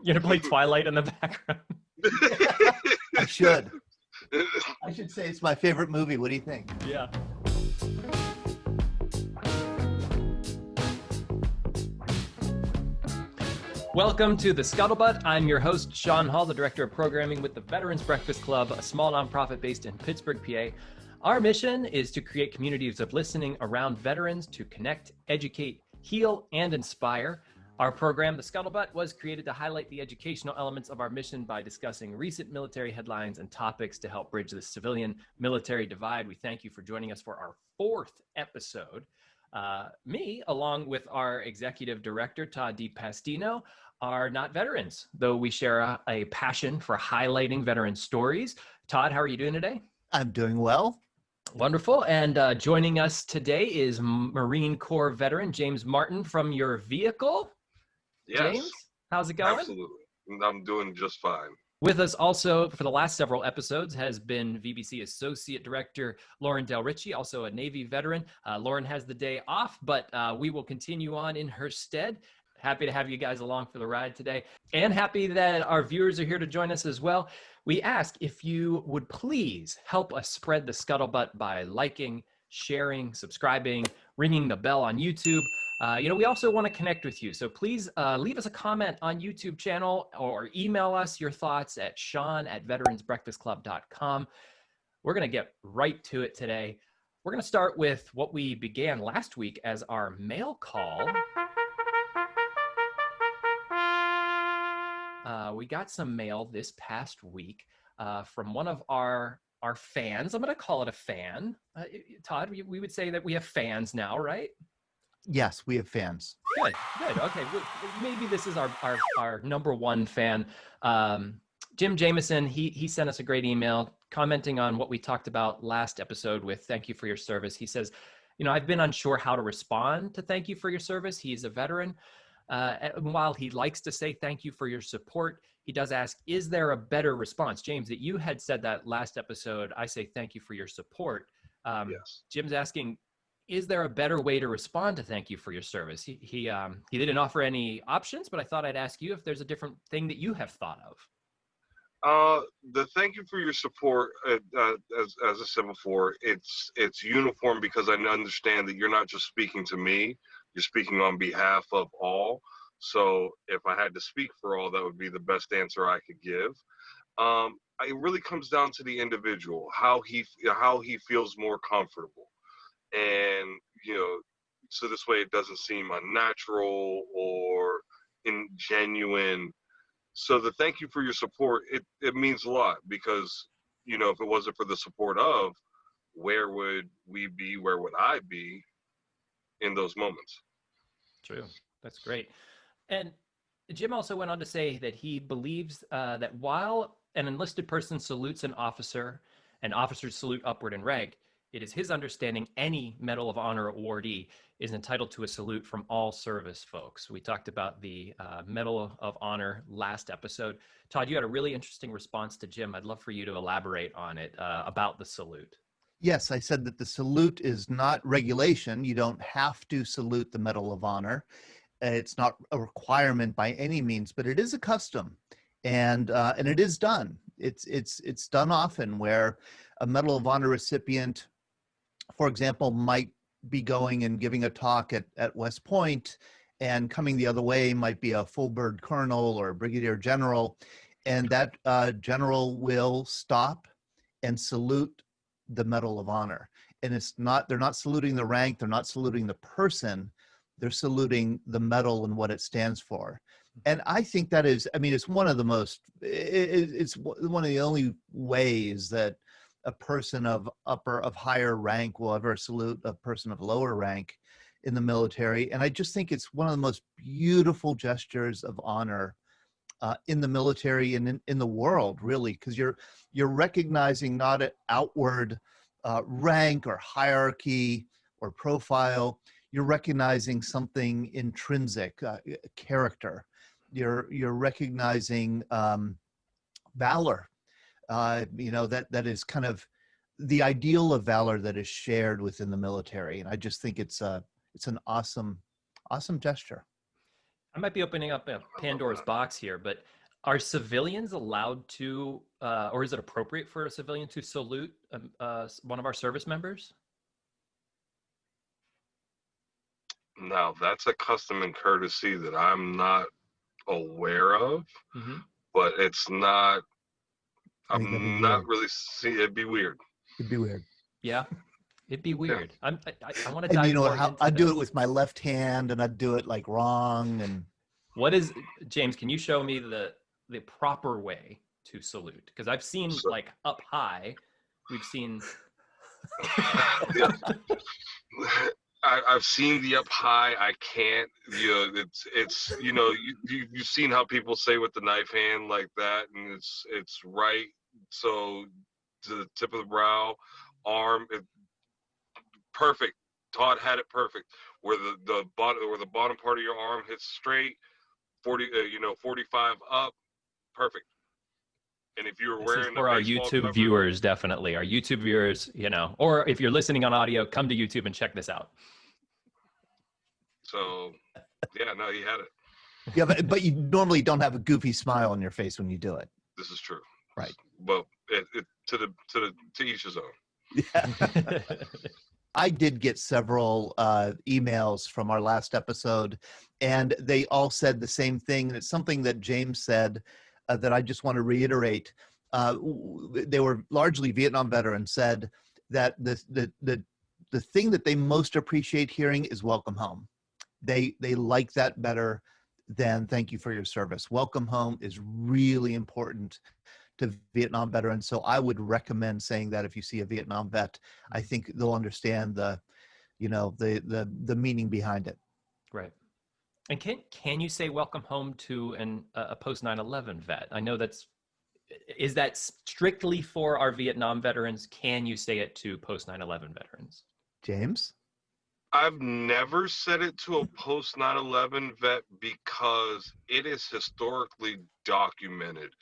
You're gonna play Twilight in the background. I should. I should say it's my favorite movie. What do you think? Yeah. Welcome to the Scuttlebutt. I'm your host, Sean Hall, the Director of Programming with the Veterans Breakfast Club, a small nonprofit based in Pittsburgh, PA. Our mission is to create communities of listening around veterans to connect, educate, heal, and inspire. Our program, the Scuttlebutt, was created to highlight the educational elements of our mission by discussing recent military headlines and topics to help bridge the civilian-military divide. We thank you for joining us for our 4th episode. Me, along with our executive director, Todd DiPastino, are not veterans, though we share a passion for highlighting veteran stories. Todd, how are you doing today? I'm doing well. Wonderful. And joining us today is Marine Corps veteran James Martin from your vehicle. Yes. James, how's it going? Absolutely. I'm doing just fine. With us also for the last several episodes has been VBC Associate Director Lauren Del Ricci, also a Navy veteran. Lauren has the day off, but we will continue on in her stead. Happy to have you guys along for the ride today, and happy that our viewers are here to join us as well. We ask if you would please help us spread the Scuttlebutt by liking, sharing, subscribing, ringing the bell on YouTube. We also want to connect with you. So please leave us a comment on YouTube channel or email us your thoughts at sean@veteransbreakfastclub.com. We're going to get right to it today. We're going to start with what we began last week as our mail call. We got some mail this past week from one of our fans. I'm going to call it a fan. Todd, we would say that we have fans now, right? Yes, we have fans. Good. Okay, maybe this is our number one fan. Jim Jameson, he sent us a great email commenting on what we talked about last episode with thank you for your service. He says, I've been unsure how to respond to thank you for your service. He's a veteran. And while he likes to say thank you for your support, he does ask, is there a better response? James, that you had said that last episode, I say thank you for your support. Yes. Jim's asking, is there a better way to respond to thank you for your service? He didn't offer any options, but I thought I'd ask you if there's a different thing that you have thought of. The thank you for your support, as I said before, it's uniform because I understand that you're not just speaking to me, you're speaking on behalf of all. So if I had to speak for all, that would be the best answer I could give. It really comes down to the individual, how he feels more comfortable. And, so this way it doesn't seem unnatural or ingenuine. So the thank you for your support, it means a lot because, if it wasn't for the support of, where would we be, where would I be in those moments? True. That's great. And Jim also went on to say that he believes that while an enlisted person salutes an officer and officers salute upward in rank, it is his understanding any Medal of Honor awardee is entitled to a salute from all service folks. We talked about the Medal of Honor last episode. Todd, you had a really interesting response to Jim. I'd love for you to elaborate on it about the salute. Yes, I said that the salute is not regulation. You don't have to salute the Medal of Honor. It's not a requirement by any means, but it is a custom, and it is done. It's done often where a Medal of Honor recipient, for example, might be going and giving a talk at West Point, and coming the other way might be a full bird colonel or a brigadier general, and that general will stop and salute the Medal of Honor. And they're not saluting the rank, they're not saluting the person, they're saluting the medal and what it stands for. And I think that is, it's one of the most, it's one of the only ways that a person of higher rank will ever salute a person of lower rank in the military. And I just think it's one of the most beautiful gestures of honor in the military and in the world, really, because you're recognizing not an outward rank or hierarchy or profile. You're recognizing something intrinsic, character. You're recognizing valor. That is kind of the ideal of valor that is shared within the military, and I just think it's an awesome gesture. might be opening up a Pandora's box here, but are civilians allowed to, or is it appropriate for a civilian to salute one of our service members? Now, that's a custom and courtesy that I'm not aware of, but it's not, I'm not really see. It'd be weird. It'd be weird. Yeah, it'd be weird. Yeah. I want to And dive you know more how into I'd do this. it with my left hand, and I'd do it like wrong. And What is, James? Can you show me the proper way to salute? Because I've seen like up high. We've seen. I've seen the up high. I can't. You know, it's you know you've seen how people say with the knife hand like that, and it's right. So to the tip of the brow, arm, perfect. Todd had it perfect. Where the bottom part of your arm hits straight, 45 up, perfect. And if you were wearing for our YouTube viewers, definitely our YouTube viewers, or if you're listening on audio, come to YouTube and check this out. So, yeah, no, he had it. Yeah, but you normally don't have a goofy smile on your face when you do it. This is true. Right. But to each his own. Yeah. I did get several emails from our last episode, and they all said the same thing. And it's something that James said that I just want to reiterate. They were largely Vietnam veterans, said that the thing that they most appreciate hearing is welcome home. They like that better than thank you for your service. Welcome home is really important to Vietnam veterans. So I would recommend saying that if you see a Vietnam vet. I think they'll understand the meaning behind it. Right. And can you say welcome home to a post 9/11 vet? I know is that strictly for our Vietnam veterans? Can you say it to post 9/11 veterans? James? I've never said it to a post 9/11 vet because it is historically documented.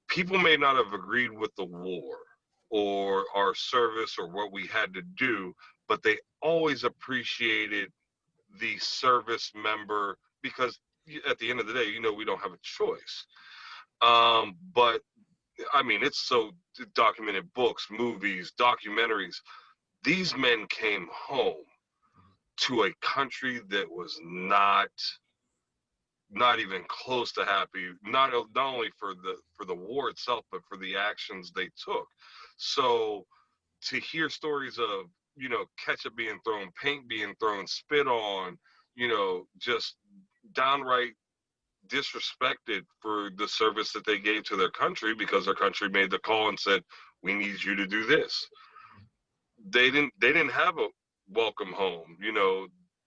People may not have agreed with the war or our service or what we had to do, but they always appreciated the service member because at the end of the day, we don't have a choice. But I mean, it's so documented, books, movies, documentaries. These men came home to a country that was not even close to happy, not only for the war itself, but for the actions they took. So to hear stories of, ketchup being thrown, paint being thrown, spit on, just downright disrespected for the service that they gave to their country because their country made the call and said, we need you to do this. They didn't have a welcome home.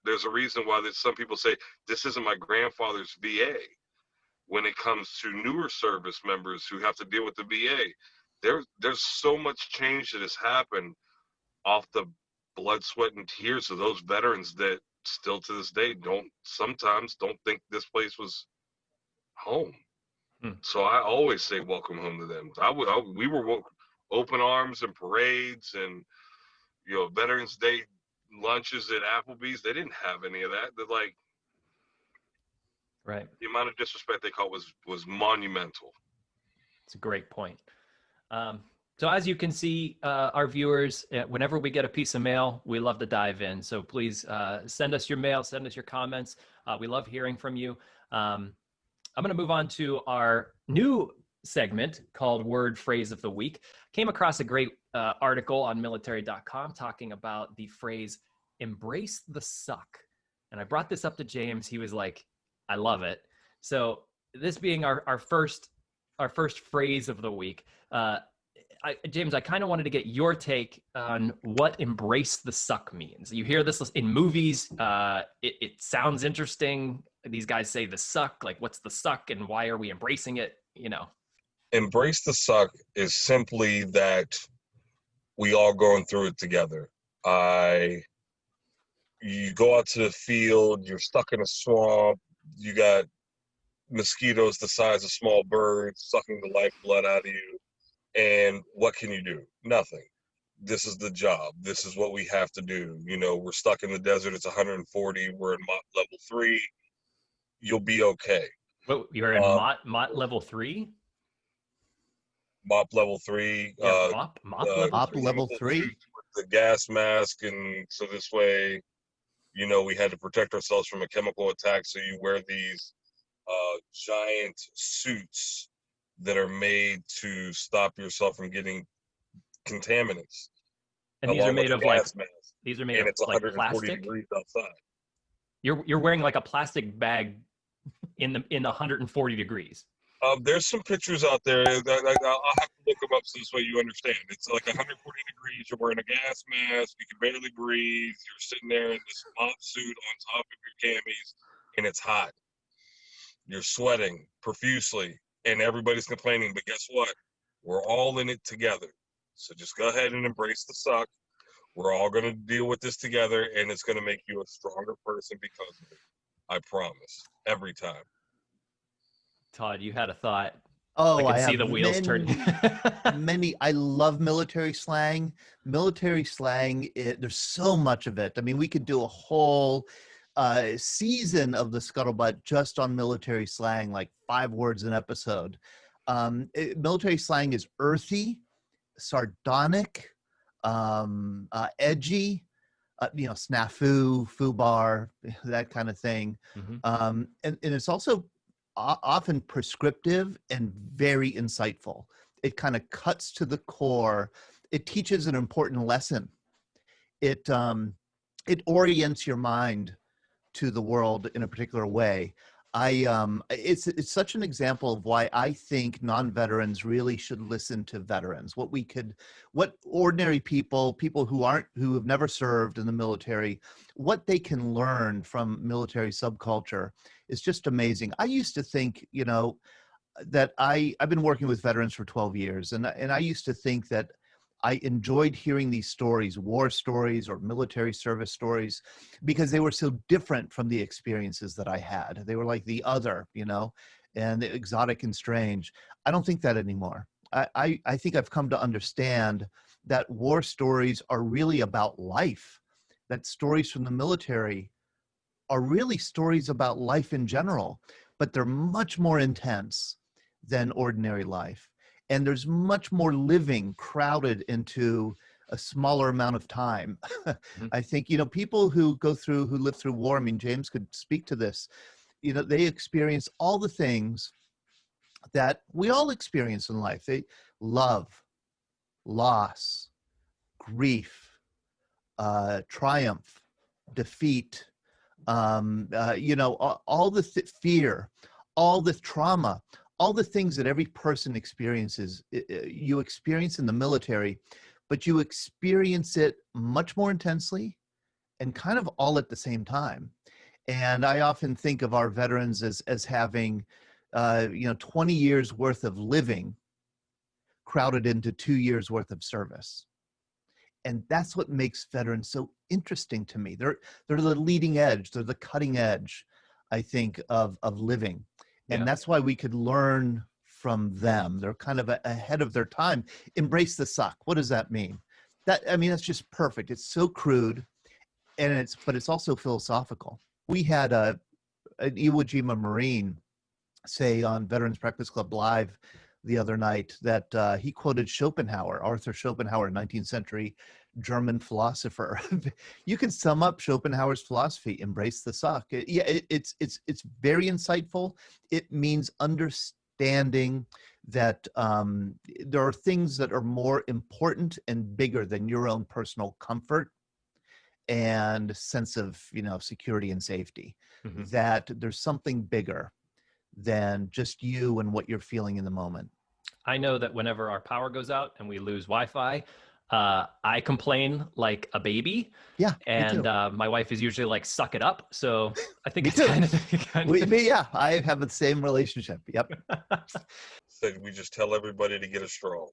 There's a reason why some people say this isn't my grandfather's VA. When it comes to newer service members who have to deal with the VA, there's so much change that has happened off the blood, sweat, and tears of those veterans that still to this day sometimes don't think this place was home. So I always say welcome home to them. We were open arms and parades and Veterans Day lunches at Applebee's. They didn't have any of that. They're like, right. The amount of disrespect they caught was monumental. It's a great point. So as you can see, our viewers, whenever we get a piece of mail, we love to dive in. So please send us your mail, send us your comments. We love hearing from you. I'm going to move on to our new segment called Word Phrase of the Week. Came across a great article on military.com talking about the phrase embrace the suck. And I brought this up to James. He was like, I love it. So this being our first phrase of the week, James, I kind of wanted to get your take on what embrace the suck means. You hear this in movies. It sounds interesting. These guys say the suck, like what's the suck and why are we embracing it? Embrace the suck is simply that we all going through it together. You go out to the field, you're stuck in a swamp, you got mosquitoes the size of small birds sucking the lifeblood out of you. And what can you do? Nothing. this is the job. This is what we have to do. You know, we're stuck in the desert. It's 140. We're in mop level 3. You'll be okay. What, you're in mot level 3? Mop level 3. Yeah, mop level Op 3? level 3. With the gas mask, and so this way, you know, we had to protect ourselves from a chemical attack. So you wear these giant suits that are made to stop yourself from getting contaminants. And these are made of like, mask, these are made and of it's like 140 plastic. degrees outside. You're wearing like a plastic bag in the 140 degrees. There's some pictures out there that I'll have to look them up so this way you understand. It's like 140 degrees. You're wearing a gas mask. You can barely breathe. You're sitting there in this mop suit on top of your camis, and it's hot. You're sweating profusely, and everybody's complaining. But guess what? We're all in it together. So just go ahead and embrace the suck. We're all going to deal with this together, and it's going to make you a stronger person because of it. I promise. Every time. Todd, you had a thought. Oh, I I can see have the wheels turning. many. I love military slang. Military slang, there's so much of it. I mean, we could do a whole season of the Scuttlebutt just on military slang, like 5 words an episode. Military slang is earthy, sardonic, edgy, you know, snafu, foobar, that kind of thing. Mm-hmm. And it's also often prescriptive and very insightful. It kind of cuts to the core. It teaches an important lesson. It orients your mind to the world in a particular way. It's such an example of why I think non-veterans really should listen to veterans. What ordinary people who have never served in the military, what they can learn from military subculture is just amazing. I used to think, you know, that I've been working with veterans for 12 years, and I used to think that I enjoyed hearing these stories, war stories or military service stories, because they were so different from the experiences that I had. They were like the other, you know, and exotic and strange. I don't think that anymore. I think I've come to understand that war stories are really about life, that stories from the military are really stories about life in general, but they're much more intense than ordinary life. And there's much more living crowded into a smaller amount of time. Mm-hmm. I think, you know, people who live through war, I mean, James could speak to this, you know, they experience all the things that we all experience in life. They love, loss, grief, triumph, defeat, you know, all the fear, all the trauma, all the things that every person experiences, you experience in the military, but you experience it much more intensely and kind of all at the same time. And I often think of our veterans as having, you know, 20 years worth of living crowded into 2 years worth of service. And that's what makes veterans so interesting to me. They're the leading edge. They're the cutting edge, I think, of living. And that's why we could learn from them. They're kind of ahead of their time. Embrace the suck. What does that mean? I mean, that's just perfect. It's so crude, but it's also philosophical. We had an Iwo Jima Marine say on Veterans Breakfast Club Live the other night that he quoted Schopenhauer, Arthur Schopenhauer, 19th century German philosopher. You can sum up Schopenhauer's philosophy: embrace the suck. It's very insightful. It means understanding that there are things that are more important and bigger than your own personal comfort and sense of, you know, security and safety. Mm-hmm. That there's something bigger than just you and what you're feeling in the moment. I know that whenever our power goes out and we lose Wi-Fi, I complain like a baby. Yeah. And my wife is usually like, suck it up. So I think it's yeah, I have the same relationship. Yep. So we just tell everybody to get a straw.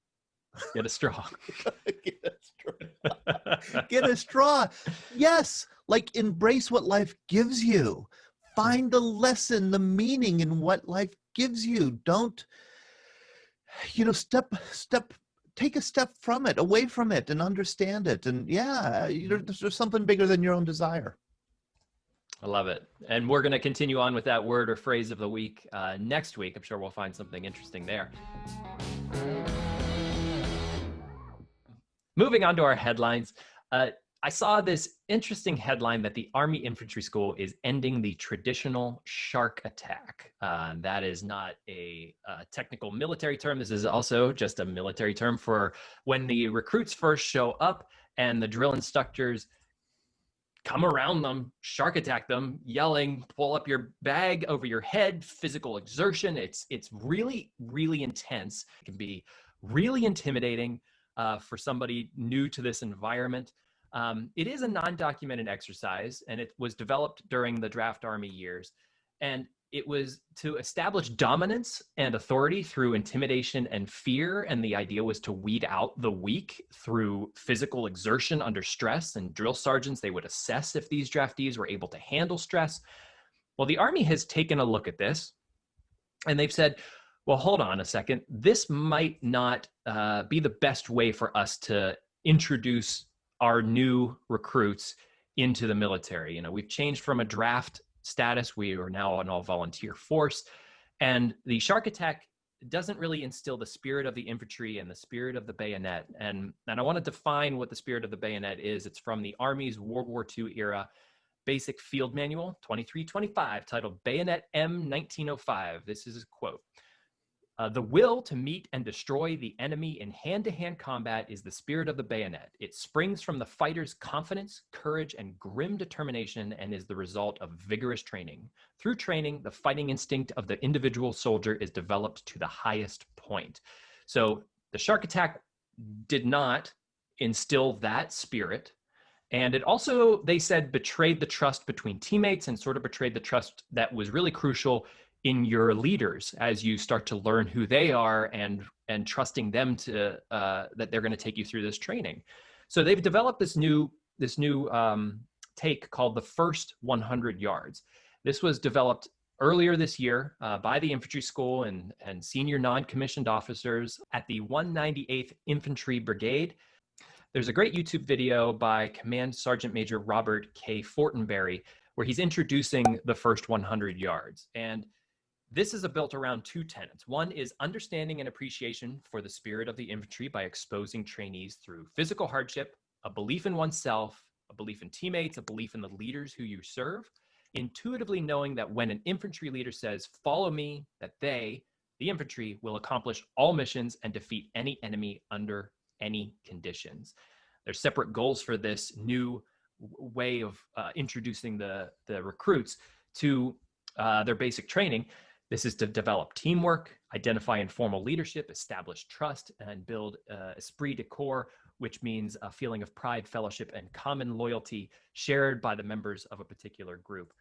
Get a straw. Get a straw. Get a straw. Yes. Like, embrace what life gives you. Find the lesson, the meaning in what life gives you. Don't, you know, step take a step from it, away from it, and understand it. And yeah, there's something bigger than your own desire. I love it. And we're going to continue on with that word or phrase of the week next week. I'm sure we'll find something interesting there. Moving on to our headlines. I saw this interesting headline that the Army Infantry School is ending the traditional shark attack. That is not a technical military term. This is also just a military term for when the recruits first show up and the drill instructors come around them, shark attack them, yelling, pull up your bag over your head, physical exertion. It's really, really intense. It can be really intimidating for somebody new to this environment. It is a non-documented exercise, and it was developed during the draft Army years. And it was to establish dominance and authority through intimidation and fear. And the idea was to weed out the weak through physical exertion under stress. And drill sergeants, they would assess if these draftees were able to handle stress. Well, the Army has taken a look at this, and they've said, well, hold on a second. This might not be the best way for us to introduce our new recruits into the military. We've changed from a draft status. We are now an all-volunteer force. And the shark attack doesn't really instill the spirit of the infantry and the spirit of the bayonet. And I want to define what the spirit of the bayonet is. It's from the Army's World War II era Basic Field Manual 2325, titled Bayonet M 1905. This is a quote. The will to meet and destroy the enemy in hand-to-hand combat is the spirit of the bayonet. It springs from the fighter's confidence, courage, and grim determination, and is the result of vigorous training. Through training, the fighting instinct of the individual soldier is developed to the highest point. So the shark attack did not instill that spirit. And it also, they said, betrayed the trust between teammates and sort of betrayed the trust that was really crucial in your leaders as you start to learn who they are and trusting them to that they're going to take you through this training. So they've developed this new take called the first 100 yards. This was developed earlier this year by the infantry school and senior non-commissioned officers at the 198th Infantry Brigade. There's a great YouTube video by Command Sergeant Major Robert K. Fortenberry where he's introducing the first 100 yards. And this is built around two tenets. One is understanding and appreciation for the spirit of the infantry by exposing trainees through physical hardship, a belief in oneself, a belief in teammates, a belief in the leaders who you serve, intuitively knowing that when an infantry leader says, follow me, that they, the infantry, will accomplish all missions and defeat any enemy under any conditions. There's separate goals for this new way of introducing the recruits to their basic training. This is to develop teamwork, identify informal leadership, establish trust, and build esprit de corps, which means a feeling of pride, fellowship, and common loyalty shared by the members of a particular group.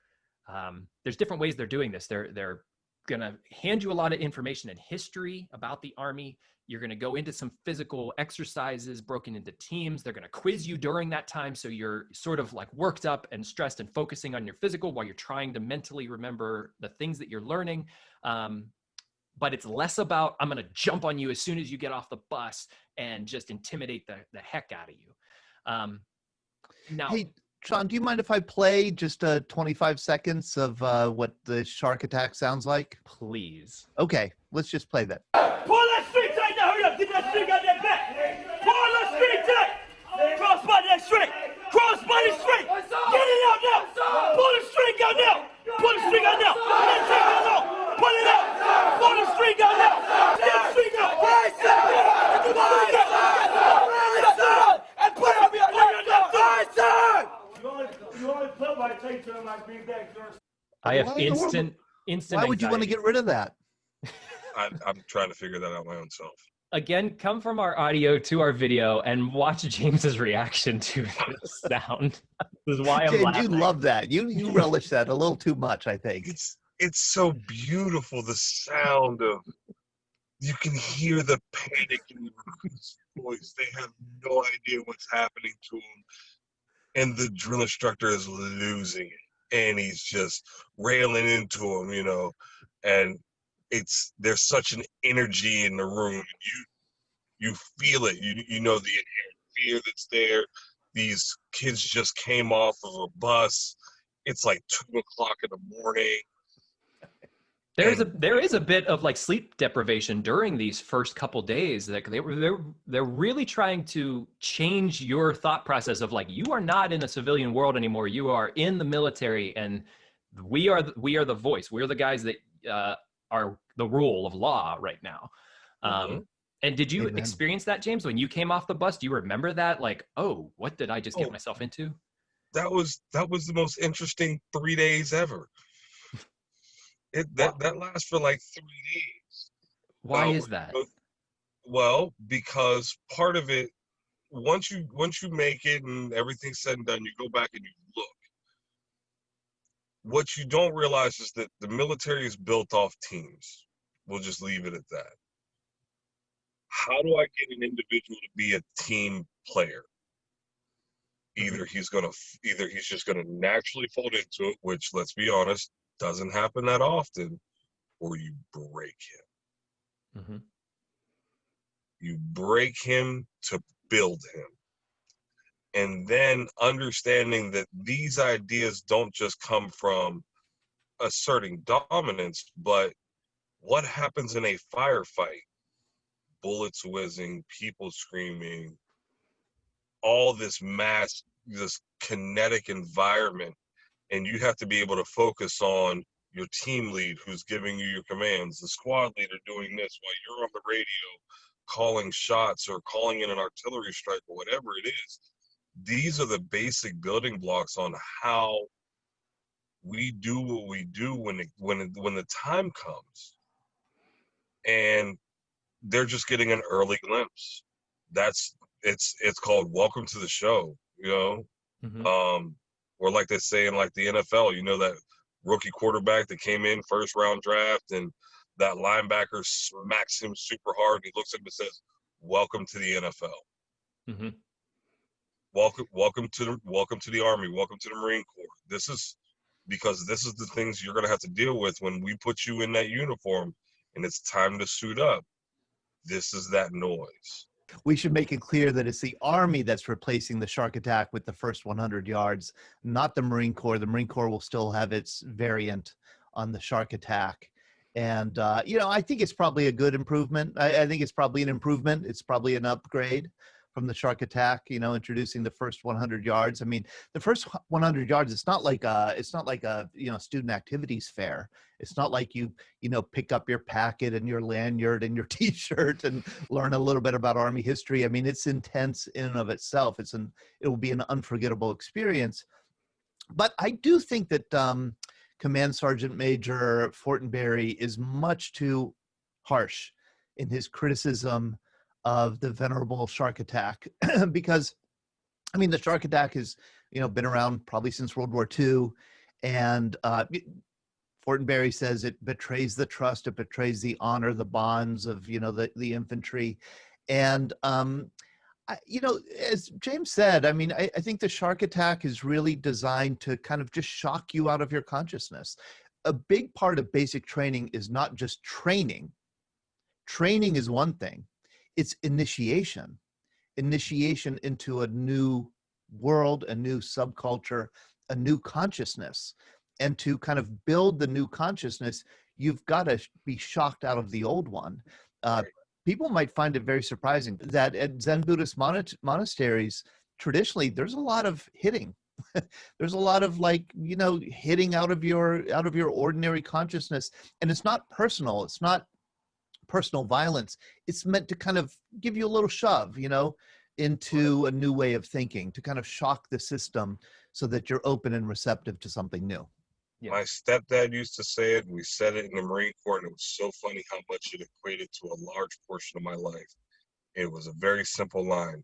There's different ways they're doing this. They're going to hand you a lot of information and history about the Army. You're going to go into some physical exercises broken into teams. They're going to quiz you during that time. So you're sort of like worked up and stressed and focusing on your physical while you're trying to mentally remember the things that you're learning. But it's less about, I'm going to jump on you as soon as you get off the bus and just intimidate the heck out of you. Now, hey, Sean, do you mind if I play just 25 seconds of what the shark attack sounds like? Please. Okay, let's just play that. Pull that string tight now, hurry up, get that string out that back. Pull that string tight. Cross body that string. Cross body string. Get it out now. Pull the string out now. Pull the string out now. Pull that string out now. Pull it out. Pull the string out now. Get the string out. Right side. Get the string out. And put it up here. Right side. You only play by take turn like being back there. I have instant Why would you want to get rid of that? I'm trying to figure that out my own self. Again, come from our audio to our video and watch James's reaction to this sound. This is why I'm James, laughing. you love that. You relish that a little too much, I think. It's so beautiful, the sound of, you can hear the panic in the recruit's voice. They have no idea what's happening to them. And the drill instructor is losing it. And he's just railing into them, and there's such an energy in the room. You feel it. You know the inherent fear that's there. These kids just came off of a bus. It's like 2 o'clock in the morning. There is a bit of like sleep deprivation during these first couple days. Like they're really trying to change your thought process of like, you are not in a civilian world anymore. You are in the military, and we are the voice. We're the guys that are the rule of law right now. And did you experience that, James, when you came off the bus? Do you remember that? Like, oh, what did I just get myself into? That was the most interesting 3 days ever. That lasts for like 3 days. Why is that? Well, because part of it, once you make it and everything's said and done, you go back and you look. What you don't realize is that the military is built off teams. We'll just leave it at that. How do I get an individual to be a team player? Either he's just gonna naturally fall into it, which, let's be honest, doesn't happen that often, or you break him. You break him to build him. And then understanding that these ideas don't just come from asserting dominance, but what happens in a firefight? Bullets whizzing, people screaming, all this this kinetic environment. And you have to be able to focus on your team lead who's giving you your commands, the squad leader doing this while you're on the radio calling shots or calling in an artillery strike or whatever it is. These are the basic building blocks on how we do what we do when the time comes. And they're just getting an early glimpse. It's called welcome to the show, you know? Or like they say in like the NFL, you know, that rookie quarterback that came in first round draft and that linebacker smacks him super hard and he looks at him and says, welcome to the NFL. Welcome to the Army, welcome to the Marine Corps. This is the things you're gonna have to deal with when we put you in that uniform and it's time to suit up. This is that noise. We should make it clear that it's the Army that's replacing the shark attack with the first 100 yards, not the Marine Corps. The Marine Corps will still have its variant on the shark attack. And, you know, I think it's probably a good improvement. I think it's probably an improvement. It's probably an upgrade from the shark attack, you know, introducing the first 100 yards. I mean, the first 100 yards, it's not like a, you know, student activities fair. It's not like you pick up your packet and your lanyard and your t-shirt and learn a little bit about Army history. I mean, it's intense in and of itself. It will be an unforgettable experience. But I do think that Command Sergeant Major Fortenberry is much too harsh in his criticism of the venerable shark attack because, I mean, the shark attack has, you know, been around probably since World War II, and Fortenberry says it betrays the trust, it betrays the honor, the bonds of, you know, the infantry, and you know, as James said, I mean, I think the shark attack is really designed to kind of just shock you out of your consciousness. A big part of basic training is not just training. Training is one thing. It's initiation into a new world, a new subculture, a new consciousness. And to kind of build the new consciousness, you've got to be shocked out of the old one. People might find it very surprising that at Zen Buddhist monasteries, traditionally, there's a lot of hitting. There's a lot of, like, you know, hitting out of your ordinary consciousness. And it's not personal. It's not personal violence. It's meant to kind of give you a little shove, you know, into a new way of thinking, to kind of shock the system so that you're open and receptive to something new. Yeah. My stepdad used to say it, and we said it in the Marine Corps, and it was so funny how much it equated to a large portion of my life. It was a very simple line: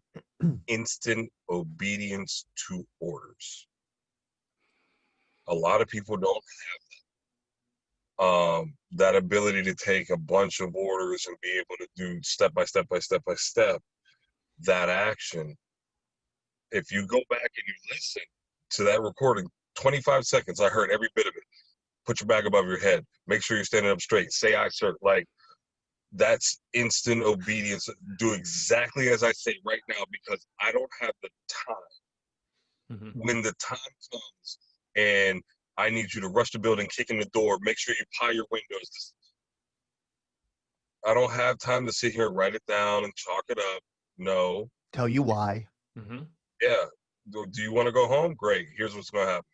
instant obedience to orders. A lot of people don't have that ability to take a bunch of orders and be able to do step by step that action. If you go back and you listen to that recording, 25 seconds, I heard every bit of it. Put your bag above your head. Make sure you're standing up straight. Say, "I, sir." Like, That's instant obedience. Do exactly as I say right now, because I don't have the time. Mm-hmm. When the time comes and I need you to rush the building, kick in the door, make sure you pie your windows. I don't have time to sit here and write it down and chalk it up. No. Tell you why. Mm-hmm. Yeah. Do you want to go home? Great. Here's what's going to happen.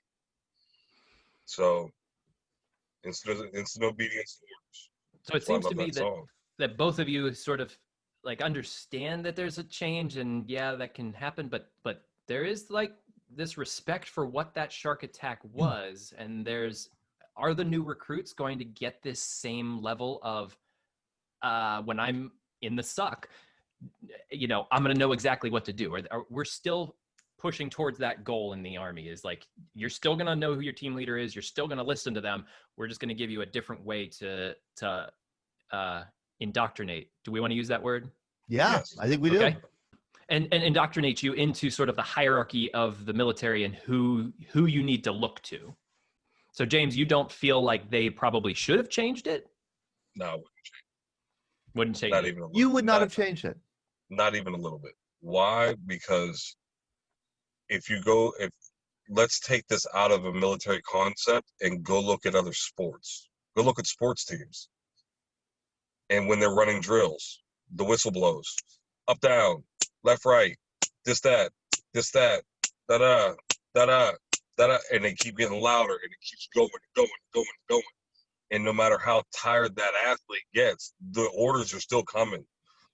So, instant obedience orders. So it seems to me that both of you sort of like understand that there's a change, and yeah, that can happen, but there is like this respect for what that shark attack was, and are the new recruits going to get this same level of when I'm in the suck, you know, I'm going to know exactly what to do, or we're still pushing towards that goal in the Army, is like, you're still going to know who your team leader is. You're still going to listen to them. We're just going to give you a different way to indoctrinate. Do we want to use that word? Yeah, yes. I think we do. Okay. And indoctrinate you into sort of the hierarchy of the military and who you need to look to. So James, you don't feel like they probably should have changed it? No, wouldn't change not it. Even a little, you would not have changed it. Not even a little bit. Why? Because let's take this out of a military concept and go look at other sports. Go look at sports teams. And when they're running drills, the whistle blows. Up, down, left, right, this, that, da-da, da-da, da-da. And they keep getting louder, and it keeps going. And no matter how tired that athlete gets, the orders are still coming.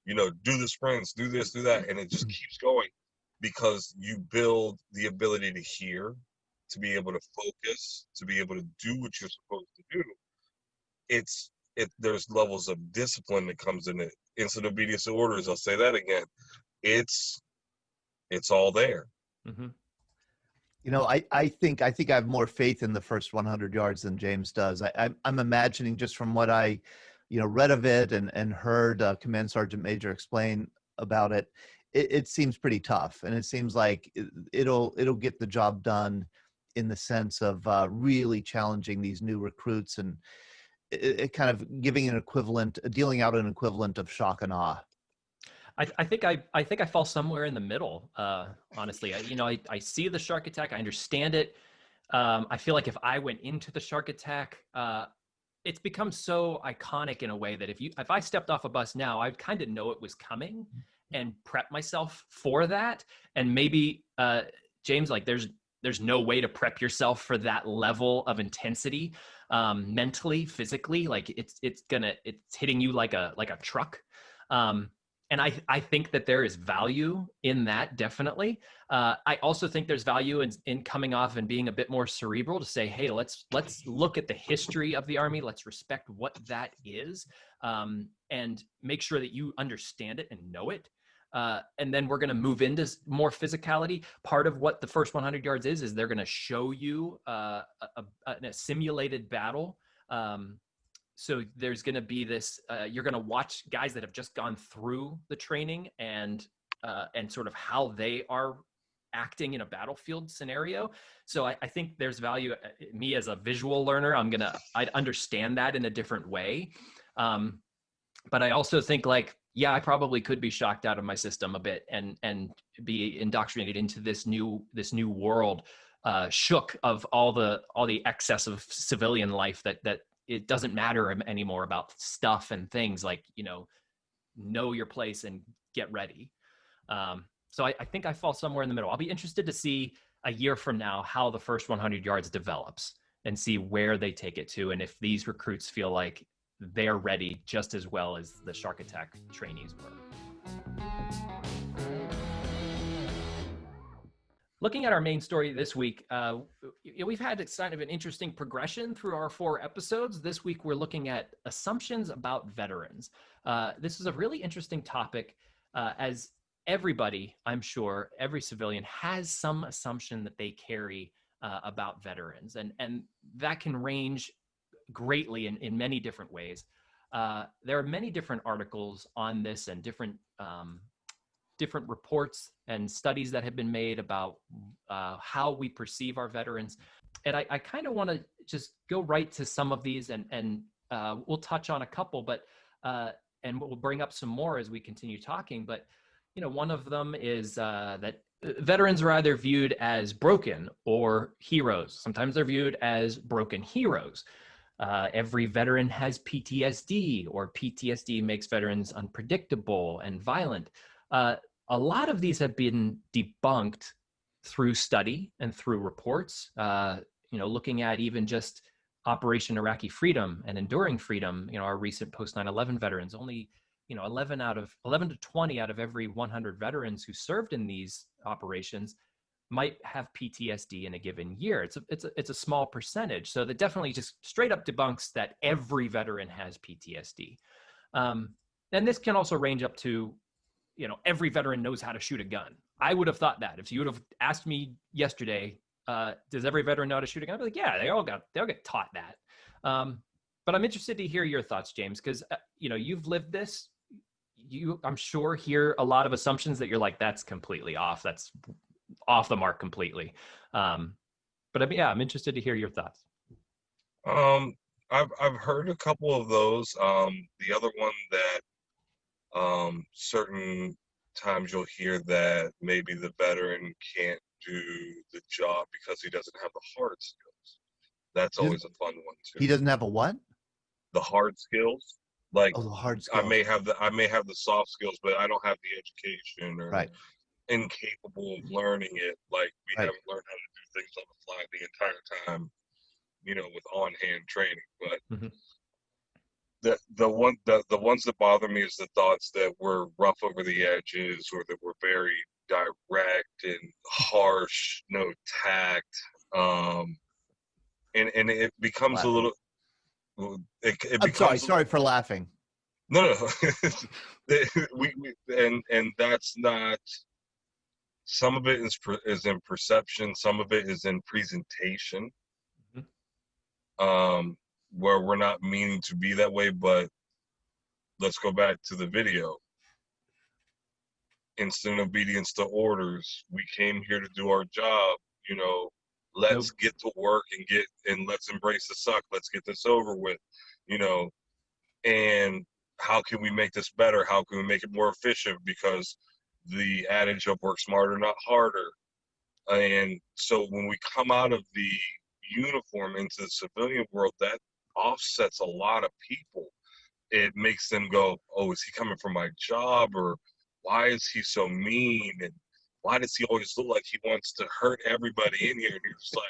You know, do the sprints, do this, do that. And it just keeps going, because you build the ability to hear, to be able to focus, to be able to do what you're supposed to do. There's levels of discipline that comes in it. Instant obedience to orders, I'll say that again. It's all there. Mm-hmm. You know, I think I have more faith in the first 100 yards than James does. I'm imagining, just from what I, read of it and heard Command Sergeant Major explain about it, it seems pretty tough, and it seems like it'll get the job done in the sense of really challenging these new recruits, and it kind of giving dealing out an equivalent of shock and awe. I think I fall somewhere in the middle. Honestly, I see the shark attack. I understand it. I feel like if I went into the shark attack, it's become so iconic in a way that if I stepped off a bus now, I'd kind of know it was coming and prep myself for that. And maybe James, like there's no way to prep yourself for that level of intensity, mentally, physically. Like it's hitting you like a truck. And I think that there is value in that, definitely. I also think there's value in coming off and being a bit more cerebral to say, hey, let's look at the history of the Army. Let's respect what that is, and make sure that you understand it and know it. And then we're going to move into more physicality. Part of what the first 100 yards is they're going to show you a simulated battle. So there's going to be this, you're going to watch guys that have just gone through the training and sort of how they are acting in a battlefield scenario. So I think there's value. Me as a visual learner, I'd understand that in a different way. But I also think, like, yeah, I probably could be shocked out of my system a bit and be indoctrinated into this new world, shook of all the excess of civilian life that it doesn't matter anymore about stuff and things, like, know your place and get ready. So I think I fall somewhere in the middle. I'll be interested to see a year from now how the first 100 yards develops and see where they take it to, and if these recruits feel like they're ready just as well as the shark attack trainees were. Looking at our main story this week, we've had kind of an interesting progression through our 4 episodes. This week, we're looking at assumptions about veterans. This is a really interesting topic, as everybody, I'm sure, every civilian has some assumption that they carry about veterans. And that can range greatly in many different ways. There are many different articles on this and different reports and studies that have been made about how we perceive our veterans. And I kind of want to just go right to some of these and we'll touch on a couple, but and we'll bring up some more as we continue talking, but one of them is that veterans are either viewed as broken or heroes. Sometimes they're viewed as broken heroes. Every veteran has PTSD, or PTSD makes veterans unpredictable and violent. A lot of these have been debunked through study and through reports, looking at even just Operation Iraqi Freedom and Enduring Freedom, our recent post 9/11 veterans. Only 11 to 20 out of every 100 veterans who served in these operations might have PTSD in a given year. It's a small percentage. So that definitely just straight up debunks that every veteran has PTSD. And this can also range up to, every veteran knows how to shoot a gun. I would have thought that. If you would have asked me yesterday, does every veteran know how to shoot a gun? I'd be like, yeah, they all get taught that. But I'm interested to hear your thoughts, James, because you've lived this. I'm sure hear a lot of assumptions that you're like, that's completely off. That's off the mark completely. But I'm interested to hear your thoughts. I've heard a couple of those. The other one that certain times you'll hear that maybe the veteran can't do the job because he doesn't have the hard skills. That's always a fun one too. He doesn't have a what? The hard skills. Like, the hard skills. I may have the soft skills, but I don't have the education, or right. incapable of learning it. Like, we haven't learned how to do things on the fly the entire time, with on-hand training. But the ones that bother me is the thoughts that were rough over the edges, or that were very direct and harsh, no tact, and it becomes a little. I'm sorry for laughing. No. And that's not. Some of it is in perception. Some of it is in presentation. Where we're not meaning to be that way, but let's go back to the video. Instant obedience to orders. We came here to do our job. Let's get to work and let's embrace the suck. Let's get this over with, and how can we make this better? How can we make it more efficient? Because the adage of work smarter, not harder. And so when we come out of the uniform into the civilian world, that offsets a lot of people. It makes them go, oh, is he coming for my job? Or why is he so mean? And why does he always look like he wants to hurt everybody in here? And you're just like,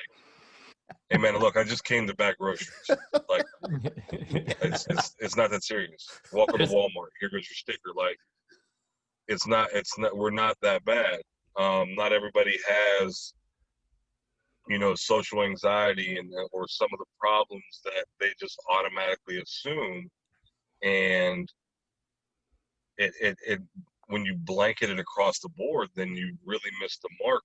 hey man, look, I just came to bag groceries. Like, it's not that serious. Welcome to Walmart. Here goes your sticker. Like, it's not, we're not that bad. Not everybody has, social anxiety or some of the problems that they just automatically assume. And it when you blanket it across the board, then you really miss the mark.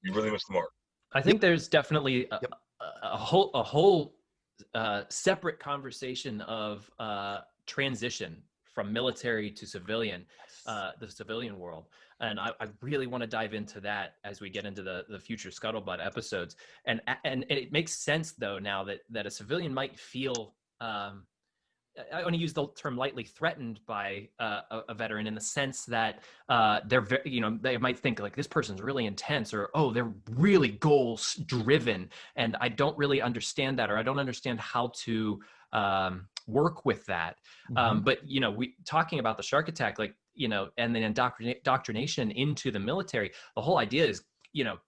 You really miss the mark. I think there's definitely a whole separate conversation of transition from military to civilian, the civilian world. And I really want to dive into that as we get into the future Scuttlebutt episodes. And it makes sense though now that a civilian might feel, I want to use the term lightly, threatened by a veteran, in the sense that they might think like, this person's really intense, or, oh, they're really goals driven, and I don't really understand that, or I don't understand how to work with that. But we talking about the shark attack, like, and then indoctrination into the military, the whole idea is,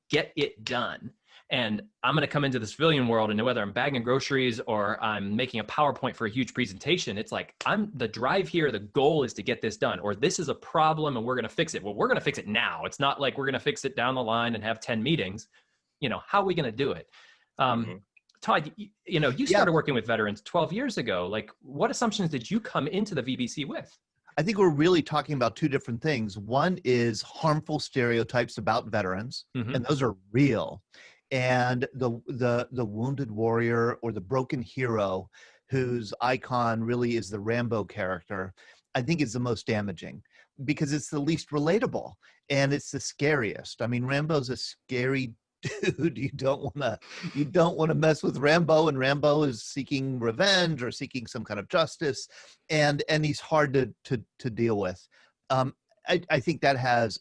get it done. And I'm going to come into the civilian world, and whether I'm bagging groceries or I'm making a PowerPoint for a huge presentation, it's like, I'm the drive here. The goal is to get this done, or this is a problem and we're going to fix it. Well, we're going to fix it now. It's not like we're going to fix it down the line and have 10 meetings. How are we going to do it? Todd, you started working with veterans 12 years ago. Like, what assumptions did you come into the VBC with? I think we're really talking about two different things. One is harmful stereotypes about veterans, and those are real. And the wounded warrior or the broken hero, whose icon really is the Rambo character, I think is the most damaging, because it's the least relatable and it's the scariest. I mean, Rambo's a scary dude, you don't want to mess with Rambo, and Rambo is seeking revenge or seeking some kind of justice, and he's hard to deal with. I think that has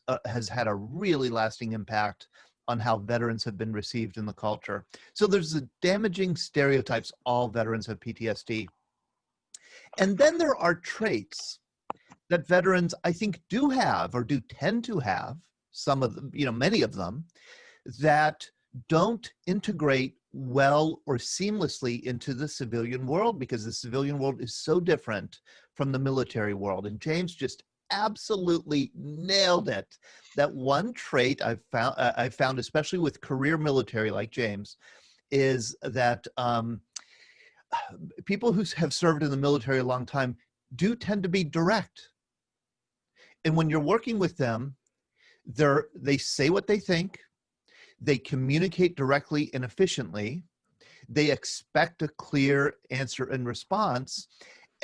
had a really lasting impact on how veterans have been received in the culture. So there's the damaging stereotypes, all veterans have PTSD. And then there are traits that veterans, I think, do have or do tend to have, some of them, many of them, that don't integrate well or seamlessly into the civilian world, because the civilian world is so different from the military world. And James just absolutely nailed it. That one trait I found, especially with career military like James, is that people who have served in the military a long time do tend to be direct. And when you're working with them, they say what they think, they communicate directly and efficiently, they expect a clear answer and response.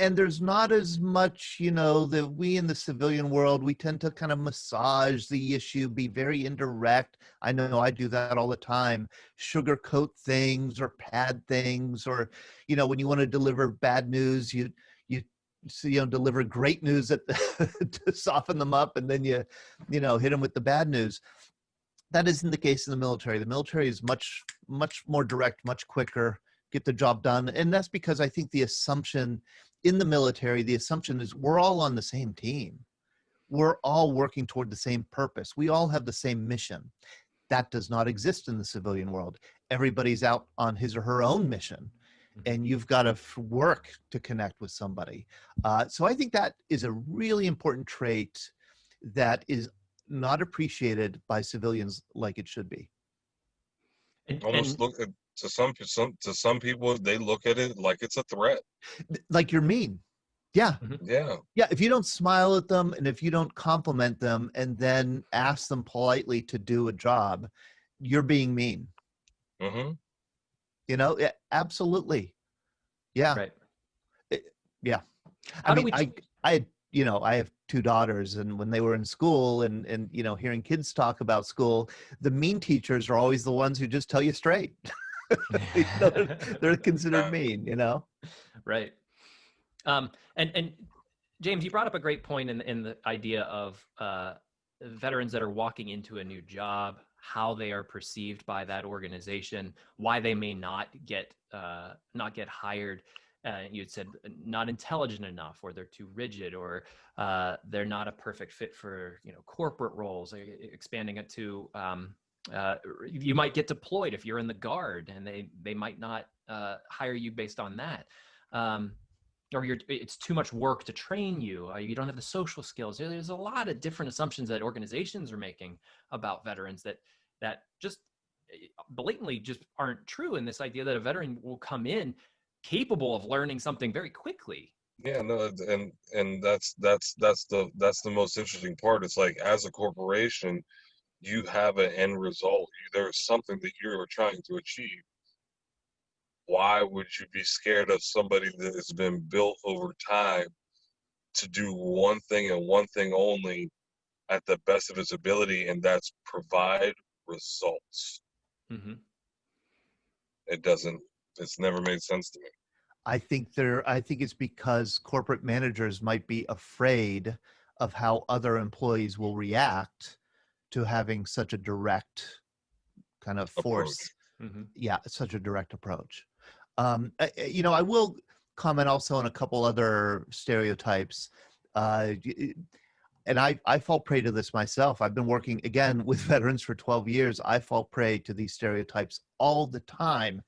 And there's not as much, that we in the civilian world, we tend to kind of massage the issue, be very indirect. I know I do that all the time, sugarcoat things or pad things, or, when you want to deliver bad news, you deliver great news to soften them up, and then you hit them with the bad news. That isn't the case in the military. The military is much, much more direct, much quicker, get the job done. And that's because I think the assumption in the military, the assumption is we're all on the same team. We're all working toward the same purpose. We all have the same mission. That does not exist in the civilian world. Everybody's out on his or her own mission, and you've got to work to connect with somebody. So I think that is a really important trait that is not appreciated by civilians like it should be. Almost look at, to some people, they look at it like it's a threat. Like you're mean. Yeah. Yeah. Yeah. If you don't smile at them, and if you don't compliment them and then ask them politely to do a job, you're being mean. Mm-hmm. Yeah, absolutely. Yeah. Right. Yeah. I have two daughters, and when they were in school and hearing kids talk about school, the mean teachers are always the ones who just tell you straight. They're considered mean, Right. And James, you brought up a great point in the idea of veterans that are walking into a new job, how they are perceived by that organization, why they may not get hired. You had said not intelligent enough, or they're too rigid, or they're not a perfect fit for corporate roles. Expanding it to you might get deployed if you're in the Guard, and they might not hire you based on that. Or it's too much work to train you. You don't have the social skills. There's a lot of different assumptions that organizations are making about veterans that just blatantly just aren't true. And this idea that a veteran will come in capable of learning something very quickly. Yeah, no, and that's the most interesting part. It's like, as a corporation, you have an end result. There's something that you're trying to achieve. Why would you be scared of somebody that has been built over time to do one thing and one thing only at the best of his ability, and that's provide results? Mm-hmm. It's never made sense to me. I think it's because corporate managers might be afraid of how other employees will react to having such a direct kind of force. Mm-hmm. Yeah, such a direct approach. I will comment also on a couple other stereotypes. And I fall prey to this myself. I've been working, again, with veterans for 12 years. I fall prey to these stereotypes all the time.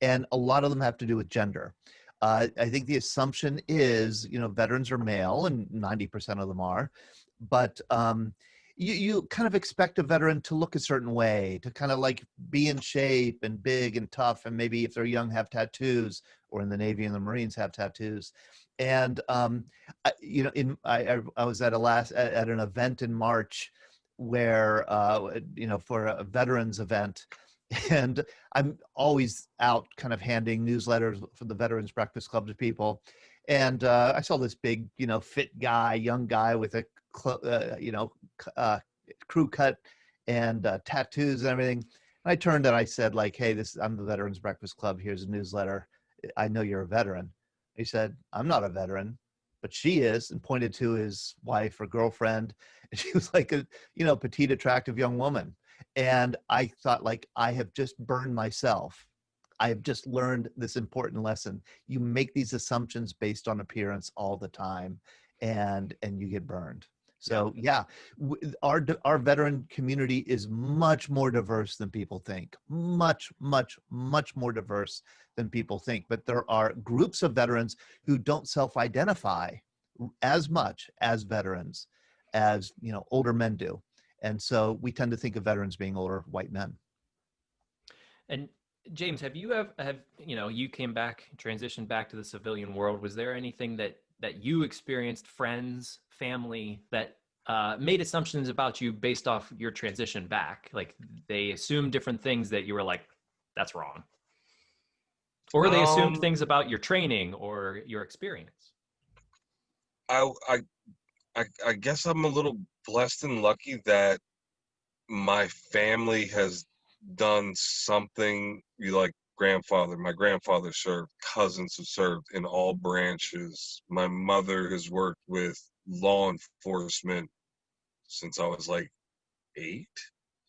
And a lot of them have to do with gender. I think the assumption is, veterans are male, and 90% of them are. But you kind of expect a veteran to look a certain way, to kind of like be in shape and big and tough, and maybe if they're young have tattoos, or in the Navy and the Marines have tattoos. And I was at an event in March where for a veterans event, and I'm always out kind of handing newsletters for the Veterans Breakfast Club to people. And I saw this big, fit guy, young guy with a crew cut and tattoos and everything. I turned and I said, like, hey, I'm the Veterans Breakfast Club. Here's a newsletter. I know you're a veteran. He said, I'm not a veteran, but she is, and pointed to his wife or girlfriend. And she was like a, petite, attractive young woman. And I thought, like, I have just burned myself. I have just learned this important lesson. You make these assumptions based on appearance all the time, and you get burned. So yeah, our veteran community is much more diverse than people think. Much, much, much more diverse than people think. But there are groups of veterans who don't self-identify as much as veterans as older men do. And so we tend to think of veterans being older white men. And James, have you you came back, transitioned back to the civilian world. Was there anything that you experienced, friends, family, that made assumptions about you based off your transition back? Like they assumed different things that you were like, that's wrong. Or they assumed things about your training or your experience. I guess I'm a little blessed and lucky that my family has done something. My grandfather served, cousins have served in all branches. My mother has worked with law enforcement since I was like 8.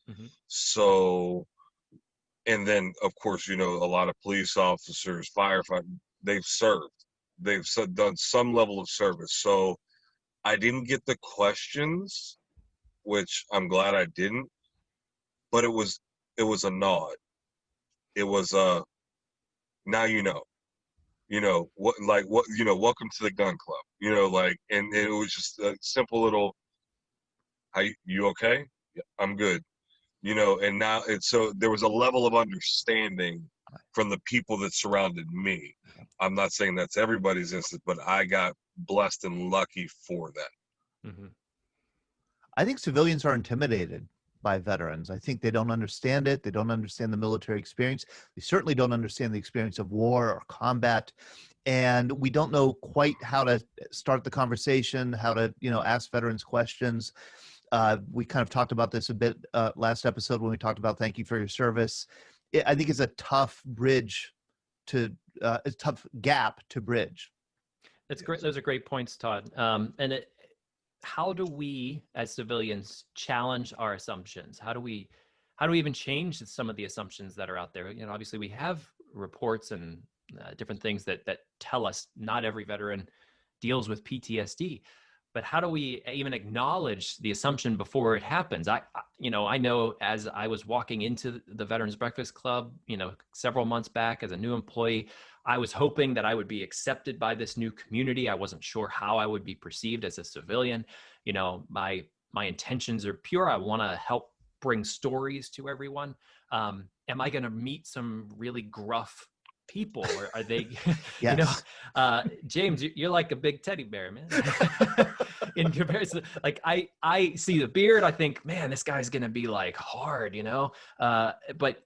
Mm-hmm. So, and then of course, a lot of police officers, firefighters, they've served. They've done some level of service. So I didn't get the questions, which I'm glad I didn't, but it was a nod. It was now welcome to the gun club, and it was just a simple little, you okay? Yeah, I'm good. And now so there was a level of understanding from the people that surrounded me. I'm not saying that's everybody's instance, but I got blessed and lucky for that. Mm-hmm. I think civilians are intimidated by veterans. I think they don't understand it. They don't understand the military experience. They certainly don't understand the experience of war or combat. And we don't know quite how to start the conversation, how to, ask veterans questions. We kind of talked about this a bit last episode when we talked about thank you for your service. I think it's a tough bridge a tough gap to bridge. That's great. Those are great points, Todd. How do we as civilians challenge our assumptions? How do we even change some of the assumptions that are out there? Obviously we have reports and different things that tell us not every veteran deals with PTSD, but how do we even acknowledge the assumption before it happens? I know as I was walking into the Veterans Breakfast Club, several months back as a new employee, I was hoping that I would be accepted by this new community. I wasn't sure how I would be perceived as a civilian. My intentions are pure. I want to help bring stories to everyone. Am I going to meet some really gruff people, or are they, Yes. James, you're like a big teddy bear, man. In comparison, like I see the beard, I think, man, this guy's going to be like hard, but